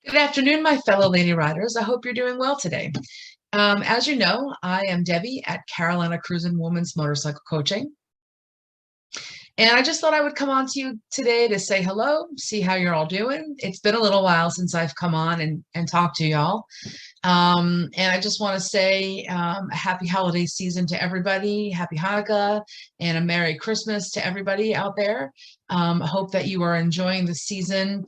Good afternoon, my fellow lady riders. I hope you're doing well today. As you know, I am Debbie at Carolina Cruisin' Women's Motorcycle Coaching. And I just thought I would come on to you today to say hello, see how you're all doing. It's been a little while since I've come on and talked to y'all. And I just want to say a happy holiday season to everybody, happy Hanukkah, and a Merry Christmas to everybody out there. I hope that you are enjoying the season.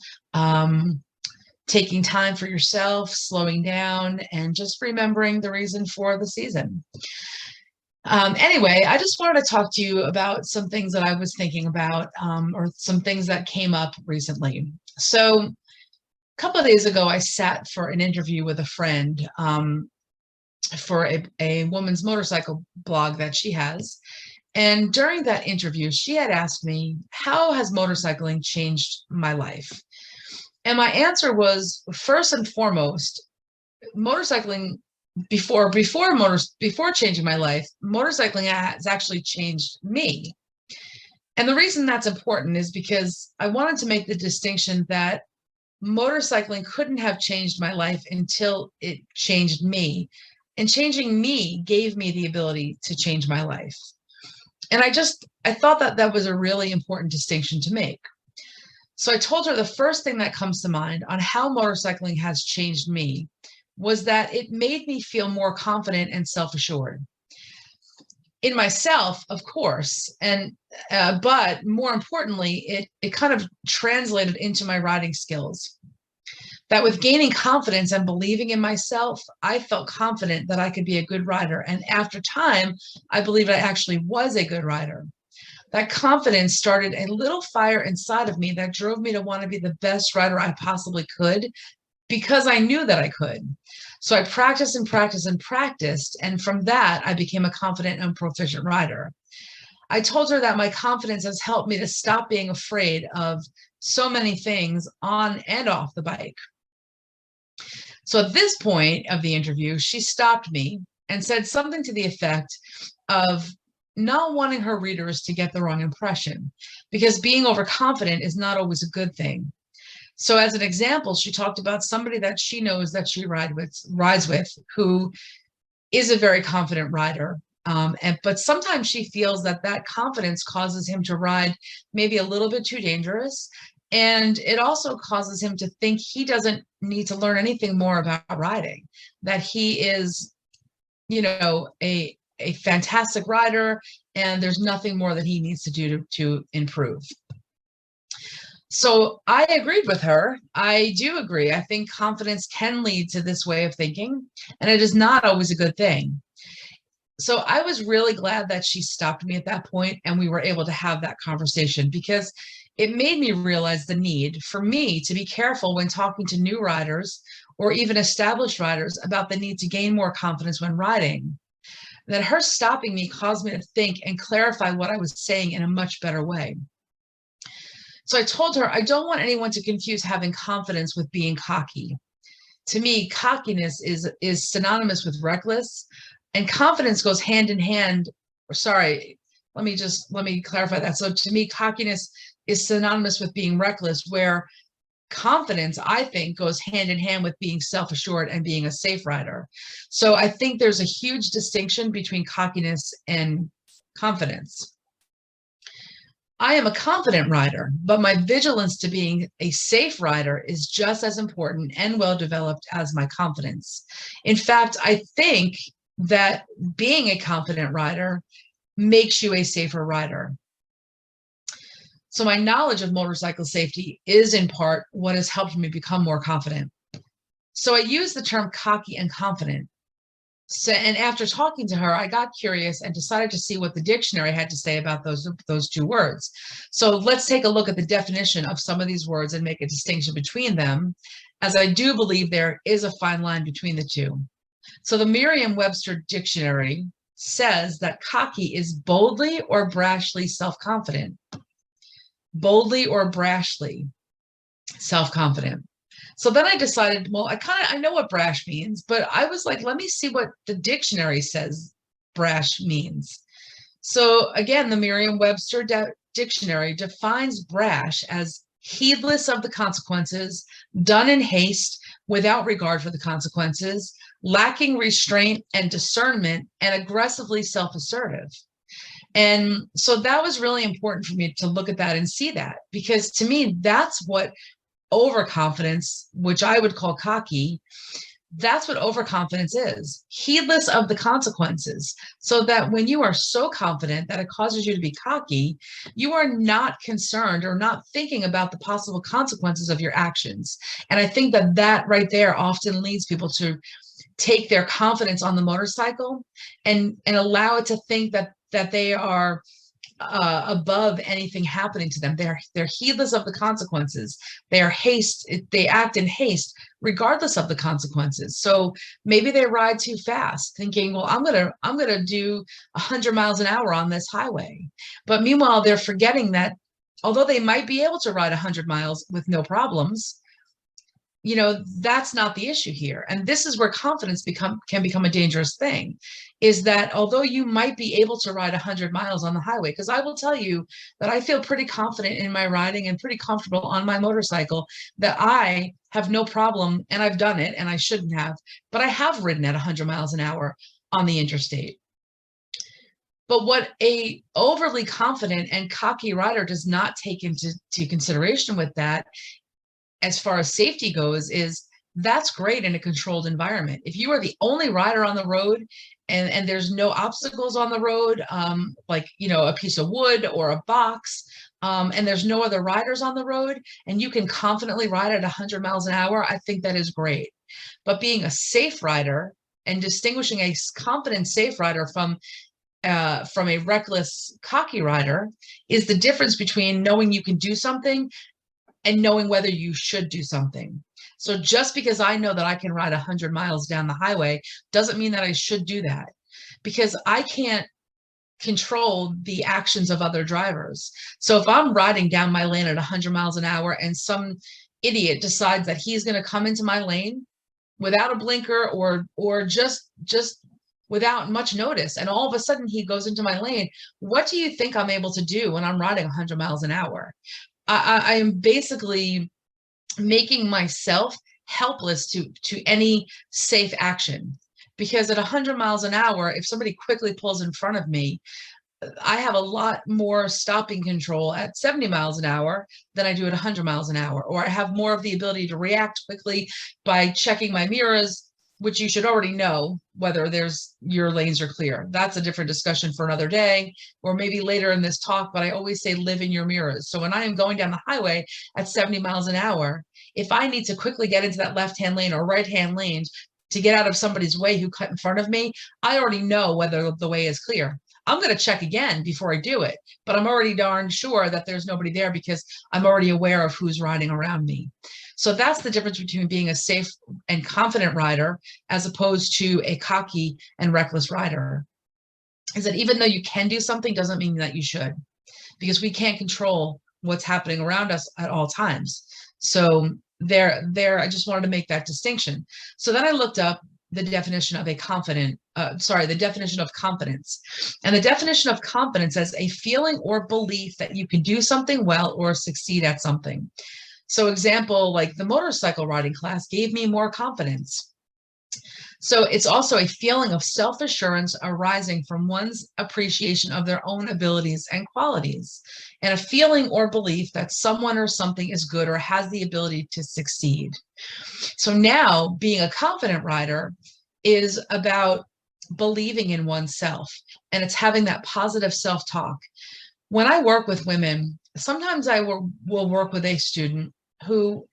Taking time for yourself, slowing down, and just remembering the reason for the season. Anyway, I just wanted to talk to you about some things that I was thinking about, or some things that came up recently. So a couple of days ago, I sat for an interview with a friend for a woman's motorcycle blog that she has. And during that interview, she had asked me, how has motorcycling changed my life? And my answer was, first and foremost, motorcycling before changing my life, motorcycling has actually changed me. And the reason that's important is because I wanted to make the distinction that motorcycling couldn't have changed my life until it changed me. And changing me gave me the ability to change my life. And I thought that that was a really important distinction to make. So I told her the first thing that comes to mind on how motorcycling has changed me was that it made me feel more confident and self-assured in myself, of course, and but more importantly, it kind of translated into my riding skills. That with gaining confidence and believing in myself, I felt confident that I could be a good rider. And after time, I believed I actually was a good rider. That confidence started a little fire inside of me that drove me to want to be the best rider I possibly could because I knew that I could. So I practiced and practiced and practiced. And from that, I became a confident and proficient rider. I told her that my confidence has helped me to stop being afraid of so many things on and off the bike. So at this point of the interview, she stopped me and said something to the effect of, not wanting her readers to get the wrong impression, because being overconfident is not always a good thing. So as an example, she talked about somebody that she knows that she rides with, who is a very confident rider. But sometimes she feels that that confidence causes him to ride maybe a little bit too dangerous. And it also causes him to think he doesn't need to learn anything more about riding, that he is, a fantastic rider, and there's nothing more that he needs to do to improve. So I agreed with her. I do agree. I think confidence can lead to this way of thinking, and it is not always a good thing. So I was really glad that she stopped me at that point and we were able to have that conversation, because it made me realize the need for me to be careful when talking to new riders or even established riders about the need to gain more confidence when riding. That her stopping me caused me to think and clarify what I was saying in a much better way. So I told her, I don't want anyone to confuse having confidence with being cocky. To me, cockiness is synonymous with reckless, and confidence goes hand in hand. Sorry, let me clarify that. So to me, cockiness is synonymous with being reckless, where confidence, I think, goes hand in hand with being self-assured and being a safe rider. So I think there's a huge distinction between cockiness and confidence. I am a confident rider, but my vigilance to being a safe rider is just as important and well developed as my confidence. In fact, I think that being a confident rider makes you a safer rider. So my knowledge of motorcycle safety is in part what has helped me become more confident. So I use the term cocky and confident. So, and after talking to her, I got curious and decided to see what the dictionary had to say about those two words. So let's take a look at the definition of some of these words and make a distinction between them, as I do believe there is a fine line between the two. So the Merriam-Webster dictionary says that cocky is boldly or brashly self-confident. Boldly or brashly self-confident. So then I decided, well, I know what brash means, but I was like, let me see what the dictionary says brash means. So again, the Merriam-Webster dictionary defines brash as heedless of the consequences, done in haste, without regard for the consequences, lacking restraint and discernment, and aggressively self-assertive. And so that was really important for me to look at that and see that, because to me, that's what overconfidence, which I would call cocky, that's what overconfidence is, heedless of the consequences. So that when you are so confident that it causes you to be cocky, you are not concerned or not thinking about the possible consequences of your actions. And I think that that right there often leads people to take their confidence on the motorcycle and allow it to think that they are above anything happening to them. They're heedless of the consequences. They act in haste regardless of the consequences. So maybe they ride too fast, thinking, well, I'm gonna do 100 miles an hour on this highway. But meanwhile, they're forgetting that although they might be able to ride 100 miles with no problems, that's not the issue here. And this is where confidence can become a dangerous thing, is that although you might be able to ride 100 miles on the highway, because I will tell you that I feel pretty confident in my riding and pretty comfortable on my motorcycle, that I have no problem, and I've done it, and I shouldn't have, but I have ridden at 100 miles an hour on the interstate. But what a overly confident and cocky rider does not take into consideration with that, as far as safety goes, is that's great in a controlled environment. If you are the only rider on the road and there's no obstacles on the road, like, a piece of wood or a box, and there's no other riders on the road, and you can confidently ride at 100 miles an hour, I think that is great. But being a safe rider and distinguishing a confident safe rider from a reckless cocky rider is the difference between knowing you can do something and knowing whether you should do something. So just because I know that I can ride 100 miles down the highway doesn't mean that I should do that, because I can't control the actions of other drivers. So if I'm riding down my lane at 100 miles an hour and some idiot decides that he's going to come into my lane without a blinker or just without much notice, and all of a sudden he goes into my lane, what do you think I'm able to do when I'm riding 100 miles an hour? I am basically making myself helpless to any safe action, because at 100 miles an hour, if somebody quickly pulls in front of me, I have a lot more stopping control at 70 miles an hour than I do at 100 miles an hour, or I have more of the ability to react quickly by checking my mirrors, which you should already know whether your lanes are clear. That's a different discussion for another day, or maybe later in this talk, but I always say live in your mirrors. So when I am going down the highway at 70 miles an hour, if I need to quickly get into that left-hand lane or right-hand lane to get out of somebody's way who cut in front of me, I already know whether the way is clear. I'm going to check again before I do it, but I'm already darn sure that there's nobody there because I'm already aware of who's riding around me. So that's the difference between being a safe and confident rider as opposed to a cocky and reckless rider, is that even though you can do something doesn't mean that you should, because we can't control what's happening around us at all times. So I just wanted to make that distinction. So then I looked up the definition of the definition of confidence. And the definition of confidence as a feeling or belief that you can do something well or succeed at something. So example, like the motorcycle riding class gave me more confidence. So it's also a feeling of self-assurance arising from one's appreciation of their own abilities and qualities, and a feeling or belief that someone or something is good or has the ability to succeed. So now being a confident rider is about believing in oneself, and it's having that positive self-talk. When I work with women, sometimes I will work with a student who,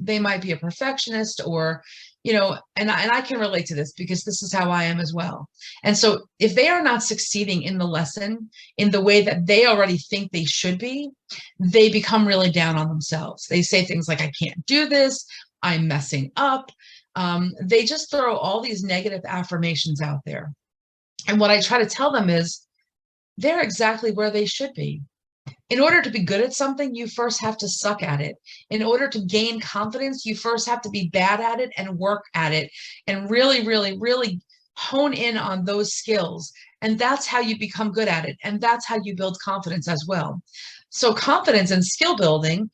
they might be a perfectionist or, and I can relate to this because this is how I am as well. And so if they are not succeeding in the lesson in the way that they already think they should be, they become really down on themselves. They say things like, I can't do this, I'm messing up. They just throw all these negative affirmations out there. And what I try to tell them is they're exactly where they should be. In order to be good at something, you first have to suck at it. In order to gain confidence, you first have to be bad at it and work at it and really, really, really hone in on those skills. And that's how you become good at it. And that's how you build confidence as well. So confidence and skill building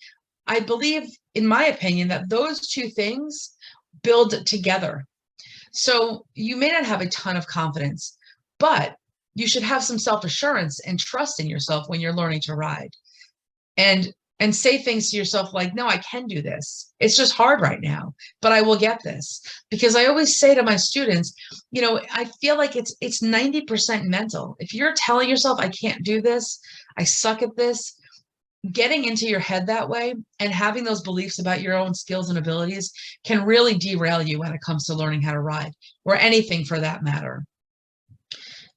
I believe, in my opinion, that those two things build together. So you may not have a ton of confidence, but you should have some self-assurance and trust in yourself when you're learning to ride. And say things to yourself like, no, I can do this. It's just hard right now, but I will get this. Because I always say to my students, I feel like it's 90% mental. If you're telling yourself, I can't do this, I suck at this, getting into your head that way and having those beliefs about your own skills and abilities can really derail you when it comes to learning how to ride, or anything for that matter.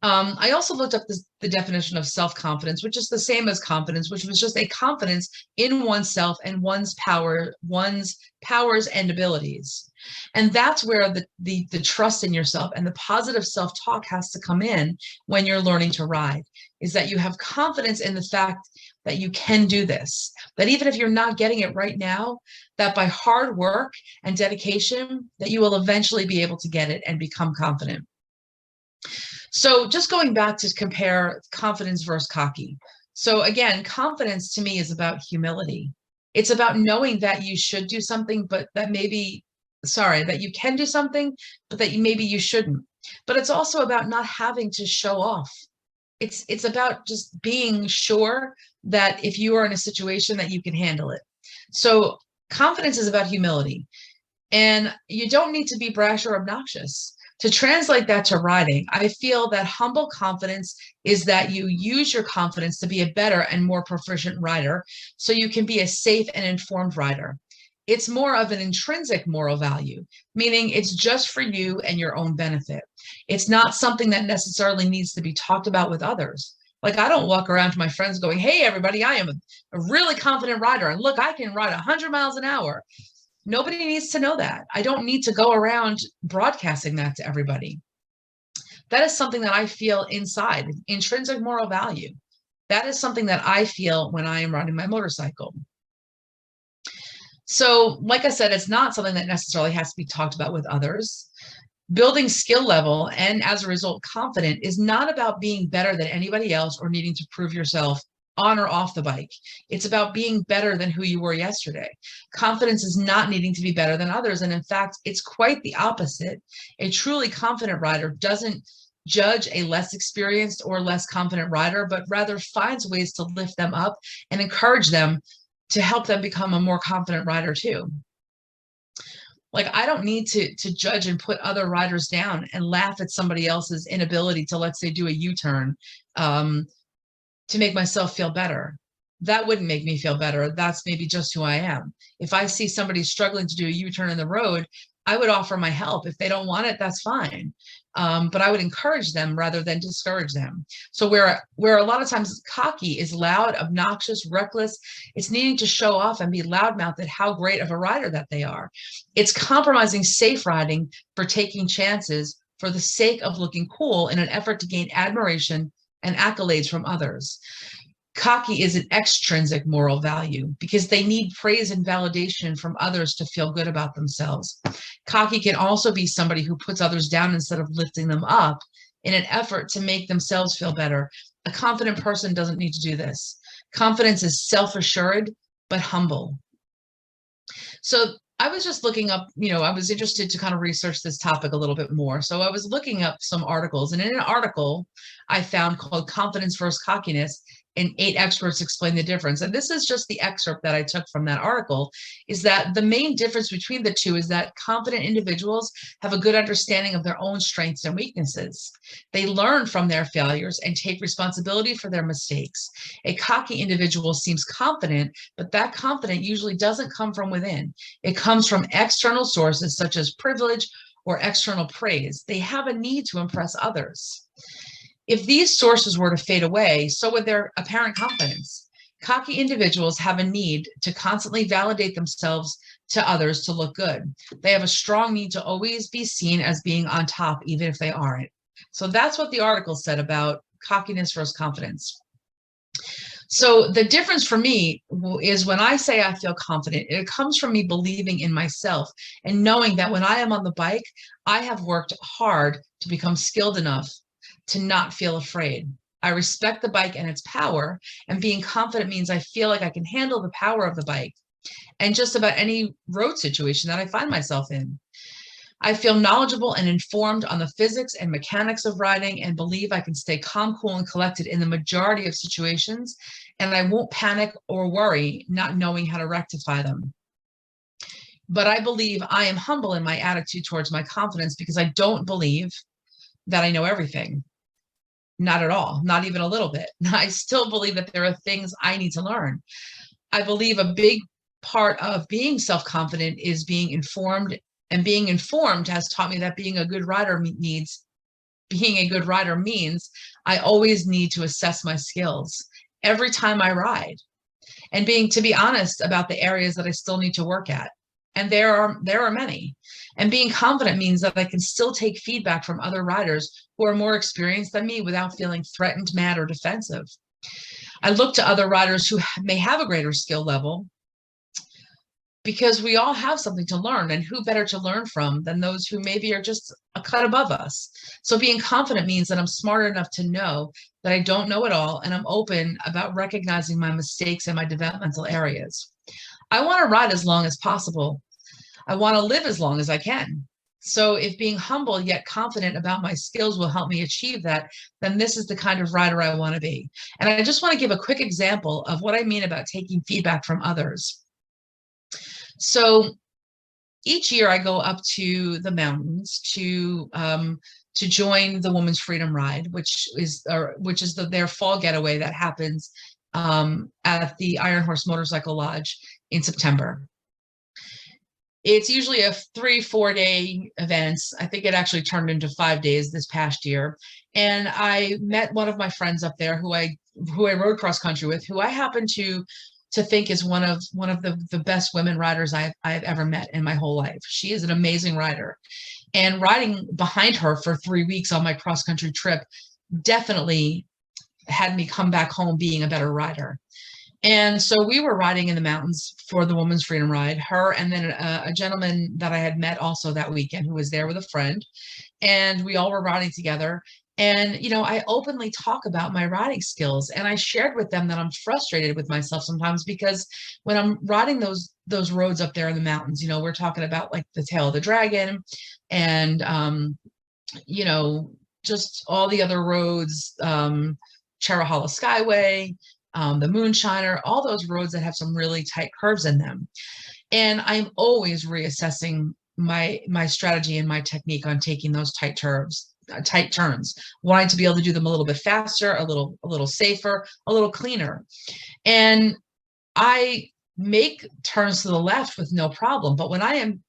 I also looked up the definition of self-confidence, which is the same as confidence, which was just a confidence in oneself and one's powers and abilities. And that's where the trust in yourself and the positive self-talk has to come in when you're learning to ride, is that you have confidence in the fact that you can do this, that even if you're not getting it right now, that by hard work and dedication, that you will eventually be able to get it and become confident. So just going back to compare confidence versus cocky. So again, confidence to me is about humility. It's about knowing that you should do something, but that that you can do something, but that maybe you shouldn't. But it's also about not having to show off. It's about just being sure that if you are in a situation that you can handle it. So confidence is about humility, and you don't need to be brash or obnoxious. To translate that to riding, I feel that humble confidence is that you use your confidence to be a better and more proficient rider, so you can be a safe and informed rider. It's more of an intrinsic moral value, meaning it's just for you and your own benefit. It's not something that necessarily needs to be talked about with others. Like, I don't walk around to my friends going, hey, everybody, I am a really confident rider. And look, I can ride 100 miles an hour. Nobody needs to know that. I don't need to go around broadcasting that to everybody. That is something that I feel inside, intrinsic moral value. That is something that I feel when I am riding my motorcycle. So, like I said, it's not something that necessarily has to be talked about with others. Building skill level and, as a result, confident is not about being better than anybody else or needing to prove yourself on or off the bike. It's about being better than who you were yesterday. Confidence is not needing to be better than others. And in fact, it's quite the opposite. A truly confident rider doesn't judge a less experienced or less confident rider, but rather finds ways to lift them up and encourage them to help them become a more confident rider too. Like, I don't need to judge and put other riders down and laugh at somebody else's inability to, let's say, do a U-turn to make myself feel better. That wouldn't make me feel better. That's maybe just who I am. If I see somebody struggling to do a U-turn in the road, I would offer my help. If they don't want it, that's fine. But I would encourage them rather than discourage them. So where a lot of times cocky is loud, obnoxious, reckless, it's needing to show off and be loudmouthed at how great of a rider that they are. It's compromising safe riding for taking chances for the sake of looking cool in an effort to gain admiration and accolades from others. Cocky is an extrinsic moral value because they need praise and validation from others to feel good about themselves. Cocky can also be somebody who puts others down instead of lifting them up in an effort to make themselves feel better. A confident person doesn't need to do this. Confidence is self-assured, but humble. So I was just looking up, I was interested to kind of research this topic a little bit more. So I was looking up some articles, and in an article I found called Confidence versus Cockiness, and 8 experts explain the difference. And this is just the excerpt that I took from that article, is that the main difference between the two is that confident individuals have a good understanding of their own strengths and weaknesses. They learn from their failures and take responsibility for their mistakes. A cocky individual seems confident, but that confidence usually doesn't come from within. It comes from external sources such as privilege or external praise. They have a need to impress others. If these sources were to fade away, so would their apparent confidence. Cocky individuals have a need to constantly validate themselves to others to look good. They have a strong need to always be seen as being on top, even if they aren't. So that's what the article said about cockiness versus confidence. So the difference for me is when I say I feel confident, it comes from me believing in myself and knowing that when I am on the bike, I have worked hard to become skilled enough to not feel afraid. I respect the bike and its power, and being confident means I feel like I can handle the power of the bike. and just about any road situation that I find myself in. I feel knowledgeable and informed on the physics and mechanics of riding and believe I can stay calm, cool, and collected in the majority of situations, and I won't panic or worry not knowing how to rectify them. But I believe I am humble in my attitude towards my confidence because I don't believe that I know everything. Not at all, not even a little bit. I still believe that there are things I need to learn. I believe a big part of being self-confident is being informed, and being informed has taught me that being a good rider means I always need to assess my skills every time I ride, and to be honest about the areas that I still need to work at. And there are many. And being confident means that I can still take feedback from other riders who are more experienced than me without feeling threatened, mad, or defensive. I look to other riders who may have a greater skill level because we all have something to learn, and who better to learn from than those who maybe are just a cut above us. So being confident means that I'm smart enough to know that I don't know it all, and I'm open about recognizing my mistakes and my developmental areas. I want to ride as long as possible. I want to live as long as I can. So if being humble yet confident about my skills will help me achieve that, then this is the kind of rider I want to be. And I just want to give a quick example of what I mean about taking feedback from others. So each year I go up to the mountains to join the Women's Freedom Ride, which is their fall getaway that happens at the Iron Horse Motorcycle Lodge in September. It's usually a 3-4 day event. I think it actually turned into 5 days this past year. And I met one of my friends up there who I rode cross country with, who I happen to think is one of the best women riders I've ever met in my whole life. She is an amazing rider. And riding behind her for 3 weeks on my cross country trip definitely had me come back home being a better rider. And so we were riding in the mountains for the Women's Freedom Ride, her and then a gentleman that I had met also that weekend who was there with a friend. And we all were riding together. And, you know, I openly talk about my riding skills, and I shared with them that I'm frustrated with myself sometimes because when I'm riding those roads up there in the mountains, you know, we're talking about like the Tail of the Dragon and, you know, just all the other roads, Charahala Skyway, the Moonshiner, all those roads that have some really tight curves in them. And I'm always reassessing my strategy and my technique on taking those tight turns, wanting to be able to do them a little bit faster, a little safer, a little cleaner. And I make turns to the left with no problem. But when I am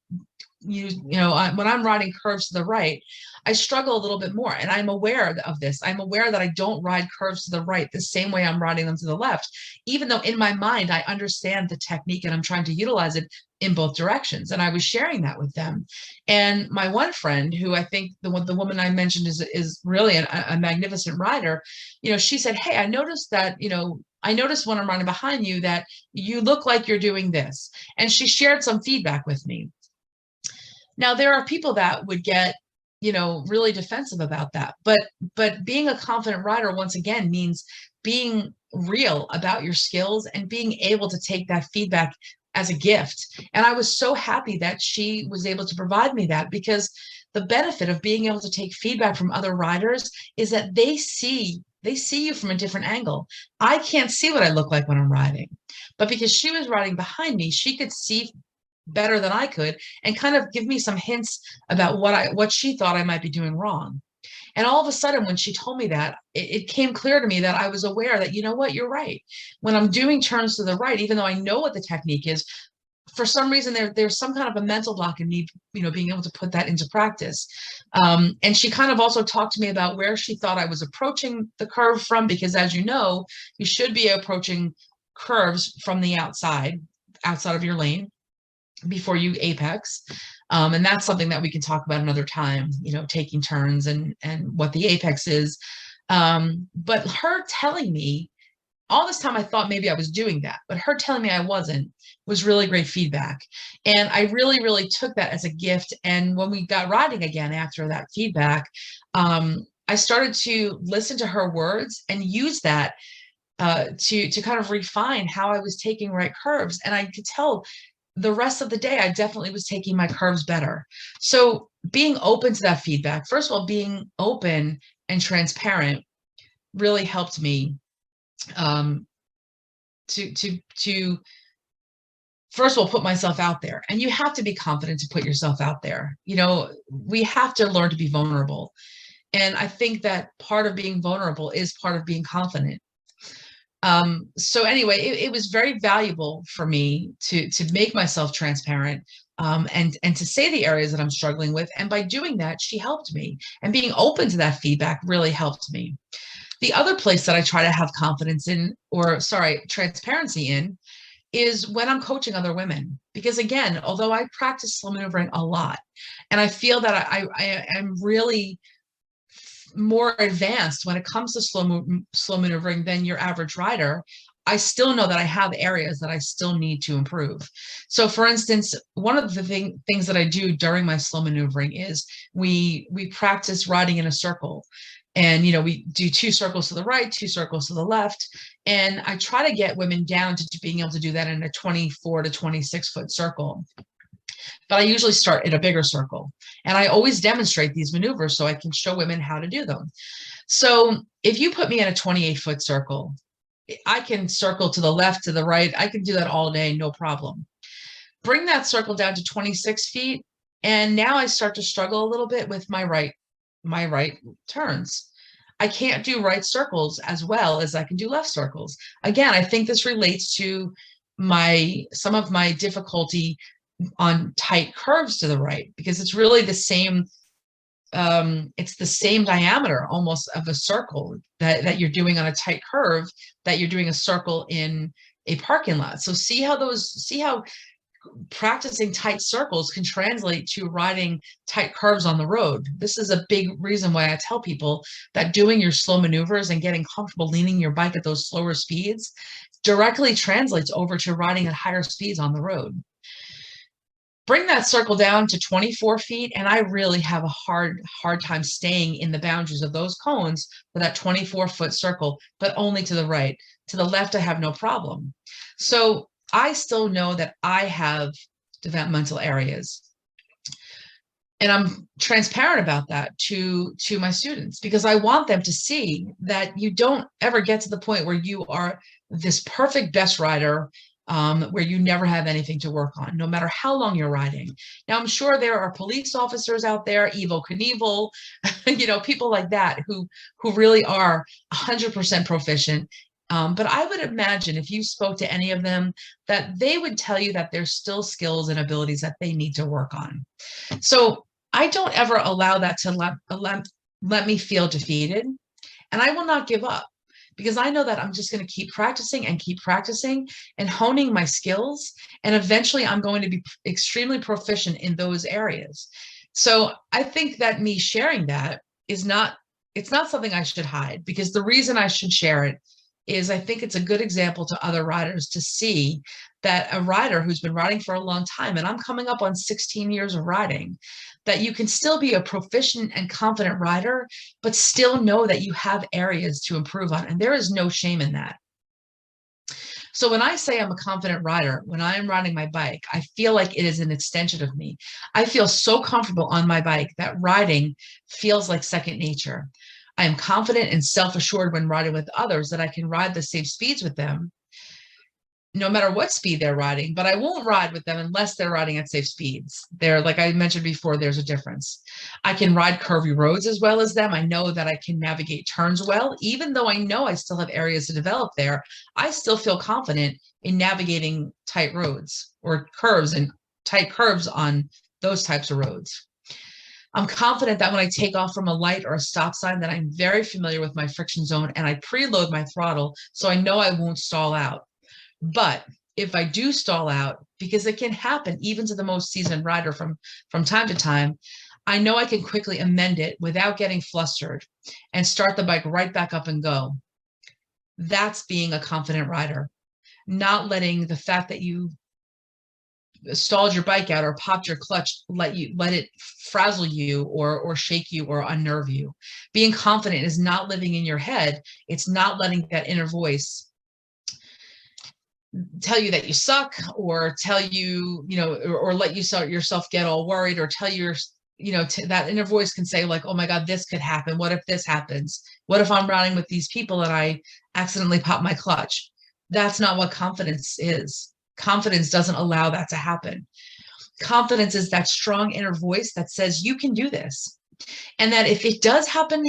when I'm riding curves to the right, I struggle a little bit more. And I'm aware of this. I'm aware that I don't ride curves to the right the same way I'm riding them to the left, even though in my mind, I understand the technique and I'm trying to utilize it in both directions. And I was sharing that with them. And my one friend, who I think the woman I mentioned is really a magnificent rider, you know, she said, "Hey, I noticed that, you know, I noticed when I'm running behind you that you look like you're doing this." And she shared some feedback with me. Now, there are people that would get, you know, really defensive about that. But being a confident rider, once again, means being real about your skills and being able to take that feedback as a gift. And I was so happy that she was able to provide me that, because the benefit of being able to take feedback from other riders is that they see you from a different angle. I can't see what I look like when I'm riding, but because she was riding behind me, she could see better than I could and kind of give me some hints about what she thought I might be doing wrong. And all of a sudden, when she told me that, it came clear to me that I was aware that, you know what, you're right. When I'm doing turns to the right, even though I know what the technique is, for some reason there's some kind of a mental block in me, you know, being able to put that into practice. And she kind of also talked to me about where she thought I was approaching the curve from, because as you know, you should be approaching curves from the outside of your lane before you apex. And that's something that we can talk about another time, you know, taking turns and what the apex is. But her telling me all this time, I thought maybe I was doing that, but her telling me I wasn't was really great feedback. And I really, really took that as a gift. And when we got riding again after that feedback, I started to listen to her words and use that to kind of refine how I was taking right curves. And I could tell the rest of the day, I definitely was taking my curves better. So being open to that feedback, first of all, being open and transparent really helped me um, to first of all put myself out there. And you have to be confident to put yourself out there. You know, we have to learn to be vulnerable. And I think that part of being vulnerable is part of being confident. So anyway, it was very valuable for me to make myself transparent, and to say the areas that I'm struggling with. And by doing that, she helped me. And being open to that feedback really helped me. The other place that I try to have confidence in, or sorry, transparency in, is when I'm coaching other women. Because again, although I practice slow maneuvering a lot, and I feel that I am really more advanced when it comes to slow maneuvering than your average rider, I still know that I have areas that I still need to improve. So for instance, one of the things that I do during my slow maneuvering is we practice riding in a circle. And, you know, we do 2 circles to the right, 2 circles to the left. And I try to get women down to being able to do that in a 24 to 26 foot circle. But I usually start in a bigger circle. And I always demonstrate these maneuvers so I can show women how to do them. So if you put me in a 28-foot circle, I can circle to the left, to the right. I can do that all day, no problem. Bring that circle down to 26 feet. And now I start to struggle a little bit with my right turns. I can't do right circles as well as I can do left circles. Again, I think this relates to some of my difficulty on tight curves to the right, because it's really the same. It's the same diameter almost of a circle that you're doing on a tight curve that you're doing a circle in a parking lot. So see how practicing tight circles can translate to riding tight curves on the road. This is a big reason why I tell people that doing your slow maneuvers and getting comfortable leaning your bike at those slower speeds directly translates over to riding at higher speeds on the road. Bring that circle down to 24 feet, and I really have a hard time staying in the boundaries of those cones for that 24-foot circle, but only to the right. To the left, I have no problem. So I still know that I have developmental areas. And I'm transparent about that to my students, because I want them to see that you don't ever get to the point where you are this perfect best rider, where you never have anything to work on, no matter how long you're riding. Now, I'm sure there are police officers out there, Evel Knievel, you know, people like that who really are 100% proficient. But I would imagine if you spoke to any of them, that they would tell you that there's still skills and abilities that they need to work on. So I don't ever allow that to let me feel defeated. And I will not give up, because I know that I'm just going to keep practicing and honing my skills. And eventually I'm going to be extremely proficient in those areas. So I think that me sharing that it's not something I should hide, because the reason I should share it is I think it's a good example to other riders to see that a rider who's been riding for a long time, and I'm coming up on 16 years of riding, that you can still be a proficient and confident rider, but still know that you have areas to improve on. And there is no shame in that. So when I say I'm a confident rider, when I'm riding my bike, I feel like it is an extension of me. I feel so comfortable on my bike that riding feels like second nature. I am confident and self-assured when riding with others that I can ride the same speeds with them, no matter what speed they're riding, but I won't ride with them unless they're riding at safe speeds. Like I mentioned before, there's a difference. I can ride curvy roads as well as them. I know that I can navigate turns well, even though I know I still have areas to develop there. I still feel confident in navigating tight roads or curves and tight curves on those types of roads. I'm confident that when I take off from a light or a stop sign, that I'm very familiar with my friction zone, and I preload my throttle so I know I won't stall out. But if I do stall out, because it can happen even to the most seasoned rider from time to time, I know I can quickly amend it without getting flustered and start the bike right back up and go. That's being a confident rider, not letting the fact that you stalled your bike out or popped your clutch let it frazzle you or shake you or unnerve you. Being confident is not living in your head. It's not letting that inner voice tell you that you suck, or tell you, or let you yourself get all worried, or tell your, that inner voice can say like, oh my God, this could happen. What if this happens? What if I'm riding with these people and I accidentally pop my clutch? That's not what confidence is. Confidence doesn't allow that to happen. Confidence is that strong inner voice that says you can do this. And that if it does happen,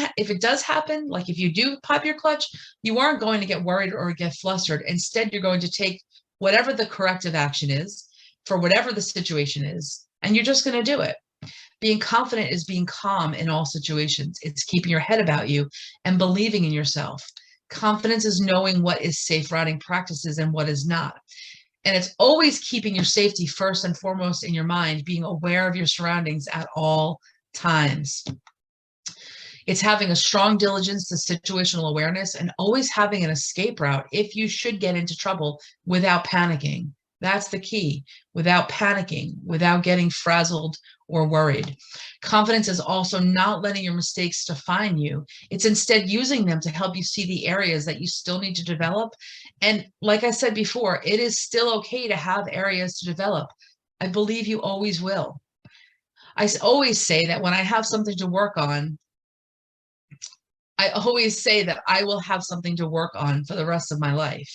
like if you do pop your clutch, you aren't going to get worried or get flustered. Instead, you're going to take whatever the corrective action is for whatever the situation is, and you're just going to do it. Being confident is being calm in all situations. It's keeping your head about you and believing in yourself. Confidence is knowing what is safe riding practices and what is not. And it's always keeping your safety first and foremost in your mind, being aware of your surroundings at all times. It's having a strong diligence to situational awareness and always having an escape route if you should get into trouble without panicking. That's the key. Without panicking, without getting frazzled or worried. Confidence is also not letting your mistakes define you. It's instead using them to help you see the areas that you still need to develop. And like I said before, it is still okay to have areas to develop. I believe you always will. I always say that when I have something to work on, I always say that I will have something to work on for the rest of my life.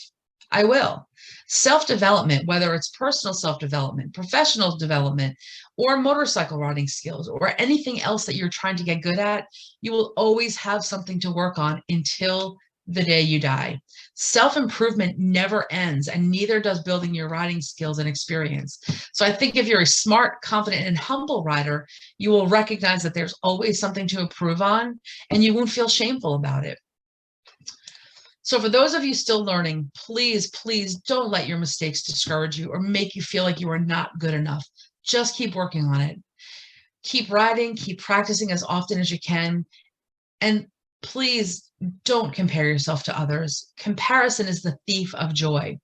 I will. Self-development, whether it's personal self-development, professional development, or motorcycle riding skills, or anything else that you're trying to get good at, you will always have something to work on until the day you die. Self-improvement never ends, and neither does building your riding skills and experience. So I think if you're a smart, confident, and humble rider, you will recognize that there's always something to improve on, and you won't feel shameful about it. So for those of you still learning, please, please don't let your mistakes discourage you or make you feel like you are not good enough. Just keep working on it. Keep riding, keep practicing as often as you can. And please don't compare yourself to others. Comparison is the thief of joy.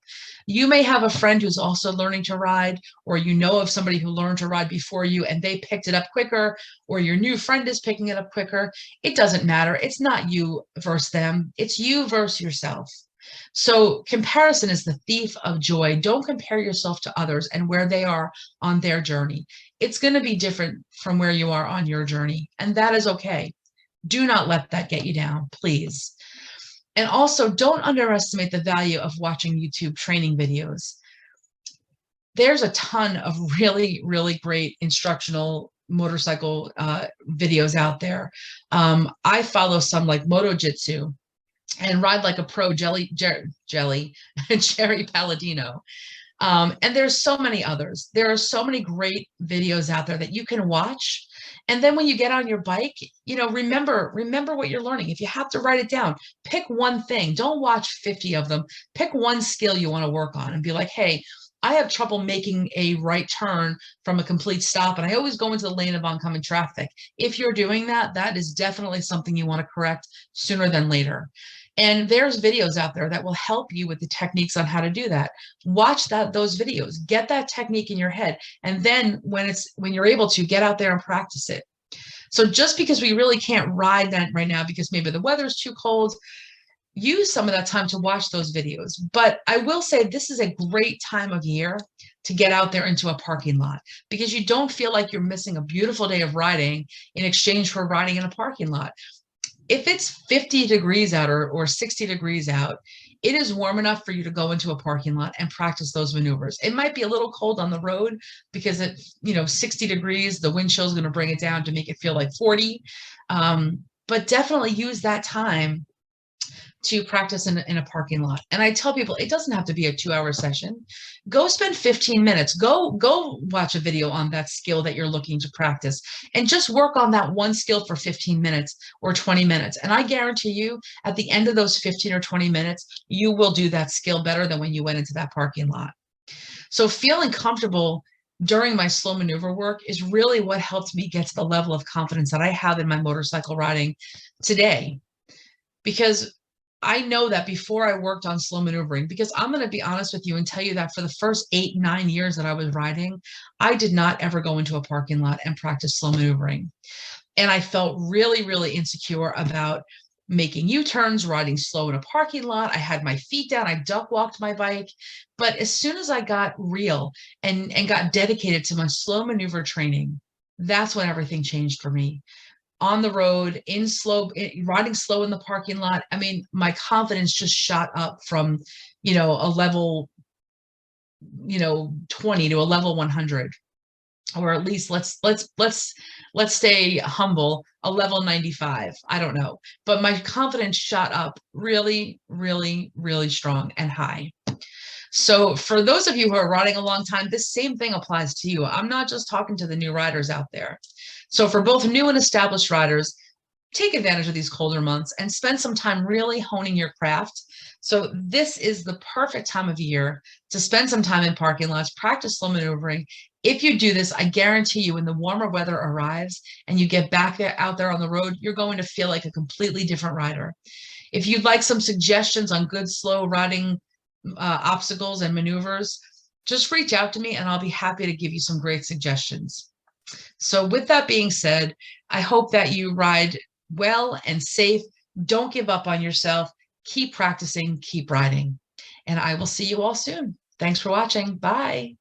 You may have a friend who's also learning to ride, or you know of somebody who learned to ride before you and they picked it up quicker, or your new friend is picking it up quicker. It doesn't matter. It's not you versus them. It's you versus yourself. So comparison is the thief of joy. Don't compare yourself to others and where they are on their journey. It's going to be different from where you are on your journey, and that is okay. Do not let that get you down, please. And also, don't underestimate the value of watching YouTube training videos. There's a ton of really, really great instructional motorcycle videos out there. I follow some like Moto Jitsu and Ride Like a Pro, Jerry Palladino. And there's so many others. There are so many great videos out there that you can watch. And then when you get on your bike, remember what you're learning. If you have to write it down, pick one thing. Don't watch 50 of them. Pick one skill you want to work on and be like, hey, I have trouble making a right turn from a complete stop, and I always go into the lane of oncoming traffic. If you're doing that, that is definitely something you want to correct sooner than later. And there's videos out there that will help you with the techniques on how to do that. Watch those videos, get that technique in your head. And then when you're able to, get out there and practice it. So just because we really can't ride that right now because maybe the weather's too cold, use some of that time to watch those videos. But I will say this is a great time of year to get out there into a parking lot because you don't feel like you're missing a beautiful day of riding in exchange for riding in a parking lot. If it's 50 degrees out or 60 degrees out, it is warm enough for you to go into a parking lot and practice those maneuvers. It might be a little cold on the road because at 60 degrees, the wind chill is going to bring it down to make it feel like 40. But definitely use that time to practice in a parking lot. And I tell people, it doesn't have to be a 2-hour session. Go spend 15 minutes. Go watch a video on that skill that you're looking to practice and just work on that one skill for 15 minutes or 20 minutes. And I guarantee you at the end of those 15 or 20 minutes, you will do that skill better than when you went into that parking lot. So feeling comfortable during my slow maneuver work is really what helped me get to the level of confidence that I have in my motorcycle riding today. Because I know that before I worked on slow maneuvering, because I'm going to be honest with you and tell you that for the first 8-9 years that I was riding, I did not ever go into a parking lot and practice slow maneuvering. And I felt really, really insecure about making U-turns, riding slow in a parking lot. I had my feet down. I duck walked my bike. But as soon as I got real and got dedicated to my slow maneuver training, that's when everything changed for me. On the road, riding slow in the parking lot. I mean, my confidence just shot up from, a level, 20 to a level 100. Or at least let's stay humble, a level 95. I don't know, but my confidence shot up really, really, really strong and high. So for those of you who are riding a long time, this same thing applies to you. I'm not just talking to the new riders out there. So for both new and established riders, take advantage of these colder months and spend some time really honing your craft. So this is the perfect time of year to spend some time in parking lots, practice slow maneuvering. If you do this, I guarantee you when the warmer weather arrives and you get back out there on the road, you're going to feel like a completely different rider. If you'd like some suggestions on good slow riding obstacles and maneuvers, just reach out to me and I'll be happy to give you some great suggestions. So with that being said, I hope that you ride well and safe. Don't give up on yourself. Keep practicing, keep riding. And I will see you all soon. Thanks for watching. Bye.